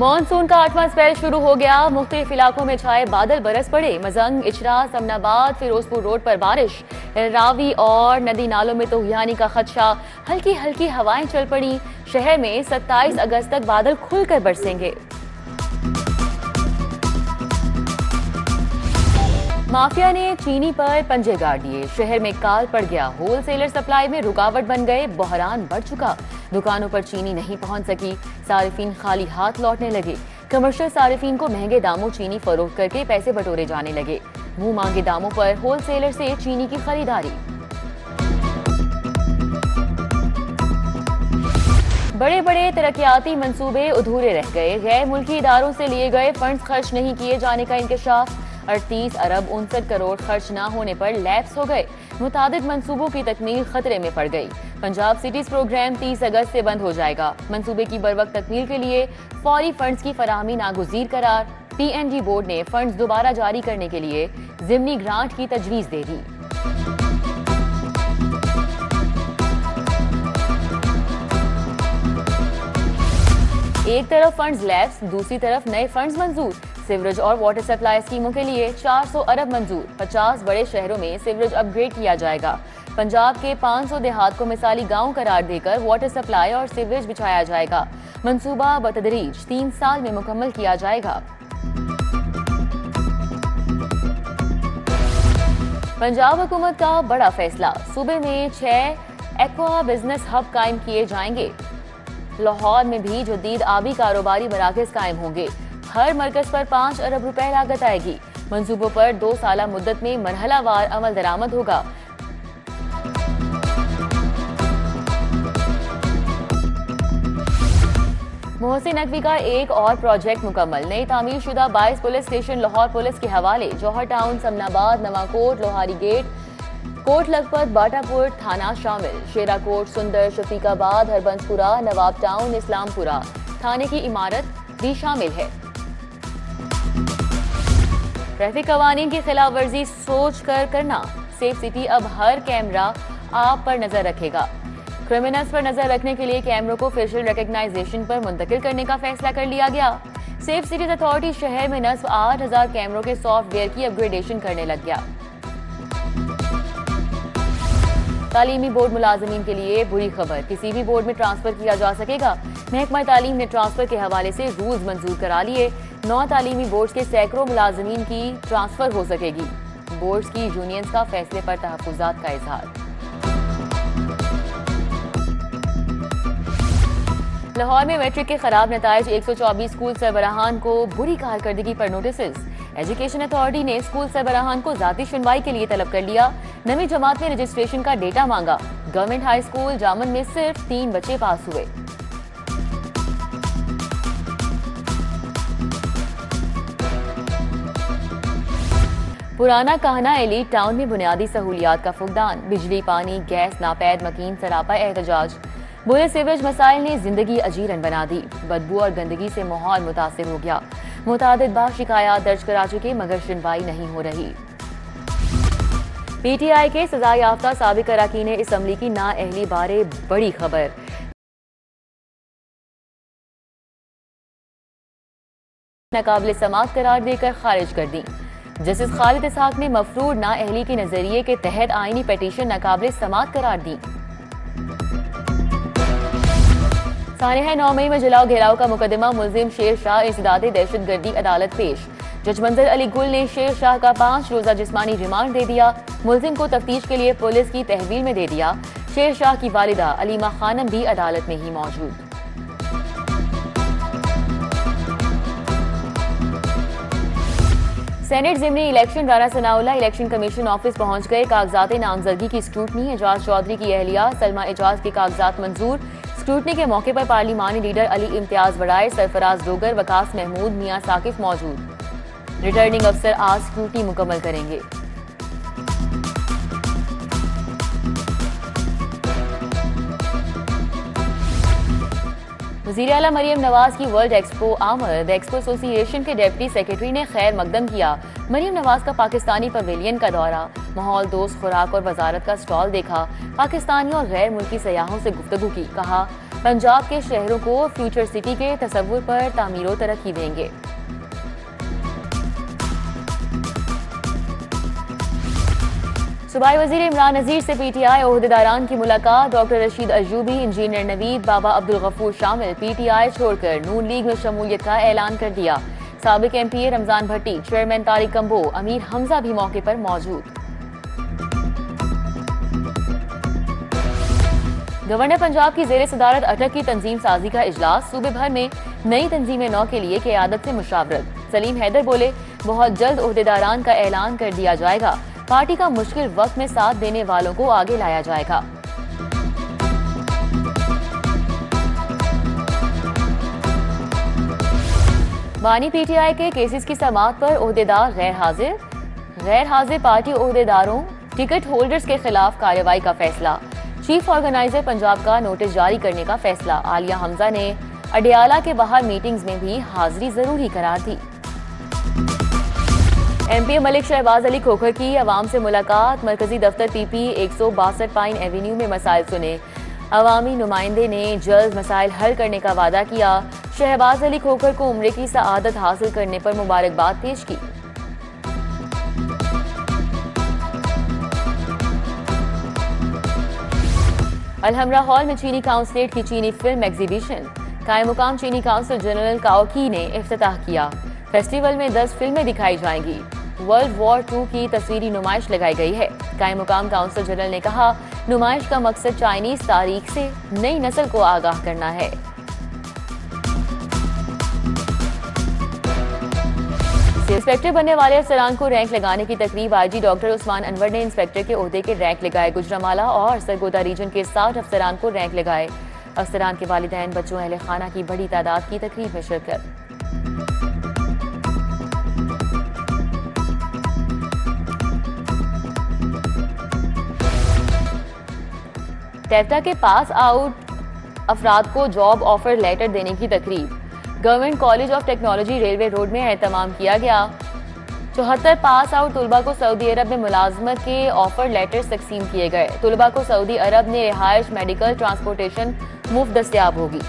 Monsoon का 8वां spell शुरू हो गया। मुख्तलिफ इलाकों में छाए बादल बरस पड़े। मजंग, इचरा, समनाबाद, फिरोजपुर रोड पर बारिश। रावी और नदी नालों में तूहियानी का खदशा। हल्की हल्की हवाएं चल पड़ी। शहर में 27 अगस्त तक बादल खुलकर बरसेंगे। माफिया ने चीनी पर पंजे गाड़ दिए। शहर में काल पड़ गया। होलसेलर सप्लाई में रुकावट बन गए। बहरान बढ़ चुका। दुकानों पर चीनी नहीं पहुंच सकी। सारिफीन खाली हाथ लौटने लगे। कमर्शियल सारिफीन को महंगे दामों चीनी फरोख्त करके पैसे बटोरे जाने लगे। मुंह मांगे दामों पर होलसेलर से चीनी की खरीदारी। बड़े बड़े तरक्याती मंसूबे अधूरे रह गए। गैर मुल्की इदारों से लिए गए फंड्स खर्च नहीं किए जाने का इंकशाफ। 38 अरब 69 करोड़ खर्च न होने पर लैप्स हो गए। मुतादिद मंसूबों की तकमील खतरे में पड़ गई। पंजाब सिटीज प्रोग्राम 30 अगस्त से बंद हो जाएगा। मंसूबे की बरवक्त तकमील के लिए फौरी फंड्स की फराहमी नागुज़ीर करार। PNG बोर्ड ने फंड्स दोबारा जारी करने के लिए ज़िमनी ग्रांट की तजवीज़ दे दी। एक तरफ फंड्स लैप्स, दूसरी तरफ नए फंड्स मंजूर। सीवरेज और वाटर सप्लाई स्कीमों के लिए 400 अरब मंजूर। 50 बड़े शहरों में सीवरेज अपग्रेड किया जाएगा। पंजाब के 500 देहात को मिसाली गांव करार देकर वाटर सप्लाई और सीवरेज बिछाया जाएगा। मंसूबा बतदरीज 3 साल में मुकम्मल किया जाएगा। पंजाब हुकूमत का बड़ा फैसला। सूबे में 6 एक्वा बिजनेस हब कायम किए जाएंगे। लाहौर में भी जदीद आबी कारोबारी मराकज कायम होंगे। हर मरकज पर 5 अरब रुपए लागत आएगी। मंसूबों पर 2 साला मुद्दत में मरहलावार अमल दरामद होगा। मोहसिन नकवी का एक और प्रोजेक्ट मुकम्मल। नई तामीर शुदा 22 पुलिस स्टेशन लाहौर पुलिस के हवाले। जौहर टाउन, समनाबाद, नवाकोट, लोहारी गेट, कोट लखपत, बाटापुर थाना शामिल। शेराकोट, सुंदर, शफीकाबाद, हरबंसपुरा, नवाब टाउन, इस्लामपुरा थाने की इमारत भी शामिल है। ट्रैफिक कवानीन की खिलाफ वर्जी सोच कर करना। सेफ सिटी अब हर कैमरा आप पर नजर रखेगा। क्रिमिनल्स पर नजर रखने के लिए कैमरों को फेशियल रिकग्नाइजेशन पर मुंतकिल करने का फैसला कर लिया गया। सेफ सिटीज अथॉरिटी शहर में नस्ब 8000 कैमरों के सॉफ्टवेयर की अपग्रेडेशन करने लग गया। तालीमी बोर्ड मुलाजमीन के लिए बुरी खबर। किसी भी बोर्ड में ट्रांसफर किया जा सकेगा। महकमा तालीम ने ट्रांसफर के हवाले से रूल्स मंजूर करा लिए। 9 तालीमी बोर्ड के सैकड़ों मुलाजमीन की ट्रांसफर हो सकेगी। बोर्ड की यूनियंस का फैसले पर तहफ्फुजात का इजहार। लाहौर में मैट्रिक के खराब नताइज। 124 स्कूल सरबराहान को बुरी कारकर्दगी पर नोटिस। एजुकेशन अथॉरिटी ने स्कूल सरबराहान को जाती सुनवाई के लिए तलब कर लिया। नवी जमात में रजिस्ट्रेशन का डेटा मांगा। गवर्नमेंट हाई स्कूल जामन में सिर्फ 3 बच्चे पास हुए। पुराना कहना एलीट टाउन में बुनियादी सहूलियात का फुकदान। बिजली, पानी, गैस नापैद मकीन सरापा एहतजाज। बुरे सीवरेज मसाइल ने जिंदगी अजीरन बना दी। बदबू और गंदगी से माहौल मुतासिर हो गया। मुतादिद बार शिकायत दर्ज करा चुके मगर सुनवाई नहीं हो रही। PTI के सजा याफ्ता साबिक अरकान असम्बली की नाअहली बारे बड़ी खबर। नाकाबिल समाअत करार देकर खारिज कर दी। जस्टिस खालिद इसहाक ने मफरूर नाअहली के नजरिए के तहत आईनी पिटीशन नाकाबिल समाअत करार दी। सानिया 9 मई में जलाओ घेराव का मुकदमा। मुलजिम शेर शाह इंसदादे दहशतगर्दी अदालत पेश। जज मंजर अली गुल ने शेर शाह का 5 रोजा जिस्मानी रिमांड दे दिया। मुलजिम को तफ्तीश के लिए पुलिस की तहवील में दे दिया। शेर शाह की वालिदा अलीमा खानम भी अदालत में ही मौजूद। सेनेट ज़िमनी election. Rana Sanaullah election commission office पहुंच गए। कागजात नामजदगी की स्क्रूटनी। एजाज चौधरी की अहलिया सलमा एजाज के कागजात मंजूर। स्क्रूटनी के मौके पर पार्लिमानी लीडर अली इम्तियाज बड़ाई, सरफराज डोगर, वकास महमूद, मियां साकिफ मौजूद। रिटर्निंग अफसर आज स्क्रूटनी मुकम्मल करेंगे। वज़ीर आला मरियम नवाज की वर्ल्ड एक्सपो आमद। एक्सपो एसोसिएशन के डिप्टी सेक्रेटरी ने खैर मकदम किया। मरियम नवाज का पाकिस्तानी पवेलियन का दौरा। माहौल दोस्त खुराक और वजारत का स्टॉल देखा। पाकिस्तानी और गैर मुल्की सयाहों से गुफ्तगू की। कहा पंजाब के शहरों को फ्यूचर सिटी के तसव्वुर पर तामीर तरक्की देंगे। सूबाई वजीर इमरान नजीर से पीटीआई ओहदेदारान की मुलाकात। डॉक्टर रशीद अयूबी, इंजीनियर नवीद, बाबा अब्दुल गफूर शामिल। पीटीआई छोड़कर नून लीग में शमूलियत का ऐलान कर दिया। साबिक एमपीए रमजान भट्टी, चेयरमैन तारिक कंबो, अमीर हमजा भी मौके पर मौजूद। गवर्नर पंजाब की जेर सदारत अटक की तंजीम साजी का इजलास। सूबे भर में नई तंजीम नौ के लिए क़यादत से मुशावरत। सलीम हैदर बोले, बहुत जल्द ओहदेदारान का ऐलान कर दिया जाएगा। पार्टी का मुश्किल वक्त में साथ देने वालों को आगे लाया जाएगा। बानी पीटीआई के केसेस की समाअत पर ओहदेदार गैर हाजिर पार्टी ओहदेदारों टिकट होल्डर्स के खिलाफ कार्रवाई का फैसला। चीफ ऑर्गेनाइजर पंजाब का नोटिस जारी करने का फैसला। आलिया हमजा ने अडियाला के बाहर मीटिंग्स में भी हाजिरी जरूरी करार दी। एमपी मलिक शहबाज अली खोखर की अवाम से मुलाकात। मरकजी दफ्तर पीपी 162 पाइन एवेन्यू में मसाइल सुने। अवामी नुमाइंदे ने जल्द मसाइल हल करने का वादा किया। शहबाज अली खोखर को उम्रे की सआदत हासिल करने पर मुबारकबाद पेश की। अलहमरा हॉल में चीनी काउंसलेट की चीनी फिल्म एग्जीबिशन। कायम मुकाम चीनी काउंसिल जनरल काओकी ने इफ्तिताह किया। फेस्टिवल में 10 फिल्में दिखाई जाएंगी। वर्ल्ड वॉर 2 की तस्वीरी नुमाइश लगाई गई है। कायम मुकाम काउंसिल जनरल ने कहा, नुमाइश का मकसद चाइनीज तारीख से नई नस्ल को आगाह करना है। इंस्पेक्टर बनने वाले अफसरान को रैंक लगाने की तकरीब। आईजी डॉक्टर उस्मान अनवर ने इंस्पेक्टर के ओहदे के रैंक लगाए। गुजरांवाला और सरगोदा रीजन के 60 अफसरान को रैंक लगाए। अफसरान के वालिदैन, बच्चों, अहले खाना की बड़ी तादाद की तकरीब में शिरकत। टेफ्टा के पास आउट अफराद को जॉब ऑफर लेटर देने की तकरीब। Government college of technology railway road में एहतमाम किया गया। 74 पास आउट तुलबा को सऊदी अरब में मुलाजमत के ऑफर लेटर्स तकसीम किए गए। तुलबा को सऊदी अरब ने रिहाइश, मेडिकल, ट्रांसपोर्टेशन मुफ्त दस्तयाब होगी।